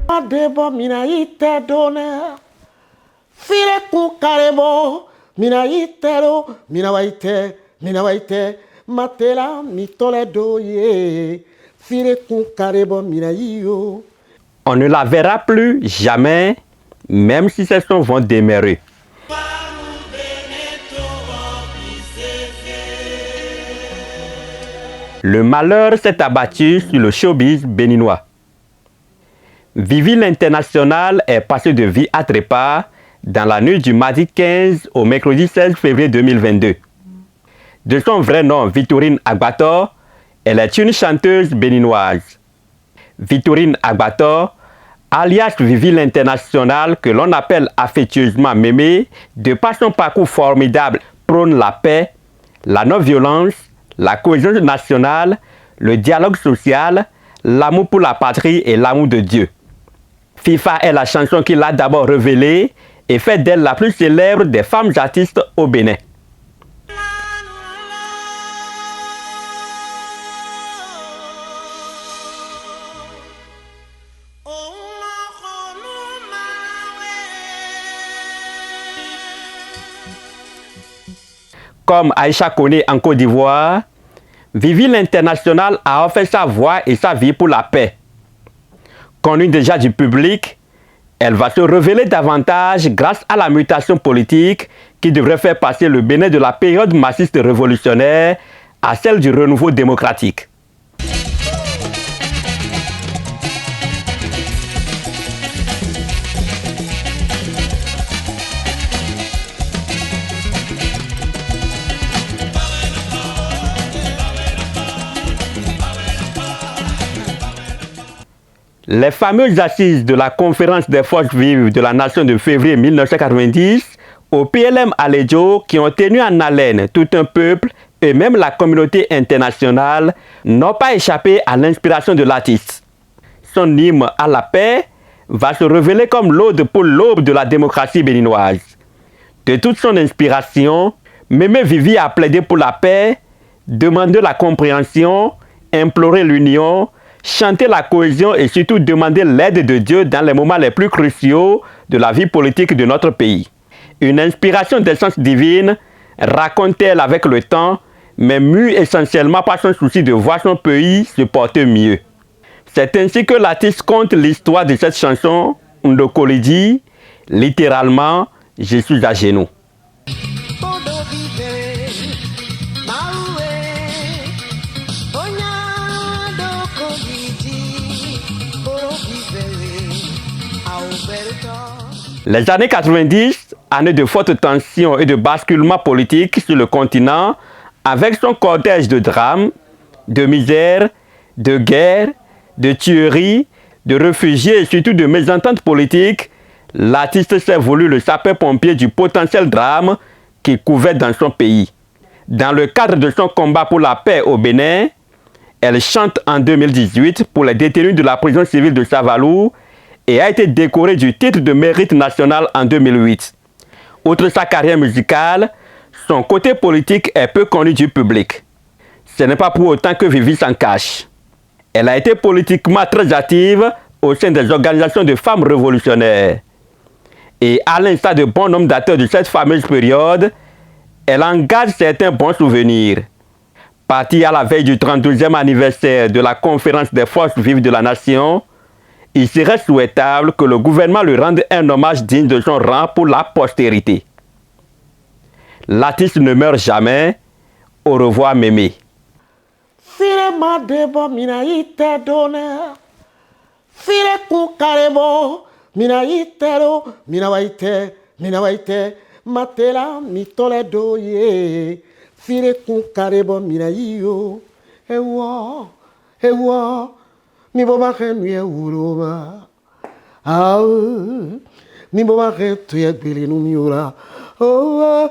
Adebo mina ite dona fire ku karebo mina itero mina waite matela mitole doye fire ku karebo mina iyo. On ne la verra plus jamais, même si ses sons vont demeurer. Le malheur s'est abattu sur le showbiz béninois. Vivi l'International est passé de vie à trépas dans la nuit du mardi 15 au mercredi 16 février 2022. De son vrai nom, Victorine Agbator, elle est une chanteuse béninoise. Victorine Agbator, alias Vivi l'International, que l'on appelle affectueusement Mémé, de par son parcours formidable, prône la paix, la non-violence, la cohésion nationale, le dialogue social, l'amour pour la patrie et l'amour de Dieu. FIFA est la chanson qui l'a d'abord révélée et fait d'elle la plus célèbre des femmes artistes au Bénin. Comme Aïcha Koné en Côte d'Ivoire, Vivi l'International a offert sa voix et sa vie pour la paix. Connue déjà du public, elle va se révéler davantage grâce à la mutation politique qui devrait faire passer le Bénin de la période marxiste révolutionnaire à celle du renouveau démocratique. Les fameuses assises de la conférence des forces vives de la nation de février 1990 au PLM Alédio qui ont tenu en haleine tout un peuple et même la communauté internationale n'ont pas échappé à l'inspiration de l'artiste. Son hymne à la paix va se révéler comme l'ode pour l'aube de la démocratie béninoise. De toute son inspiration, Mémé Vivi a plaidé pour la paix, demandé la compréhension, imploré l'union, chanter la cohésion et surtout demander l'aide de Dieu dans les moments les plus cruciaux de la vie politique de notre pays. Une inspiration d'essence divine, raconte-t-elle avec le temps, mais mue essentiellement par son souci de voir son pays se porter mieux. C'est ainsi que l'artiste conte l'histoire de cette chanson, Ndokoli dit, littéralement, je suis à genoux. Les années 90, années de forte tension et de basculement politique sur le continent, avec son cortège de drames, de misère, de guerre, de tueries, de réfugiés et surtout de mésententes politiques, l'artiste s'est voulu le sapeur-pompier du potentiel drame qu'il couvait dans son pays. Dans le cadre de son combat pour la paix au Bénin, elle chante en 2018 pour les détenus de la prison civile de Savalou et a été décorée du titre de mérite national en 2008. Outre sa carrière musicale, son côté politique est peu connu du public. Ce n'est pas pour autant que Vivi s'en cache. Elle a été politiquement très active au sein des organisations de femmes révolutionnaires. Et à l'instar de bon nombre d'acteurs de cette fameuse période, elle engage certains bons souvenirs. Partie à la veille du 32e anniversaire de la conférence des forces vives de la nation, il serait souhaitable que le gouvernement lui rende un hommage digne de son rang pour la postérité. L'artiste ne meurt jamais. Au revoir, Mémé. Fire madebo mina ite dona fire ku karebo mina itero mina waite matela mitole doye fire ku karebo mina iyo ewo mi boba khenu ye uroba mi boba khetu ye bilinu miura oh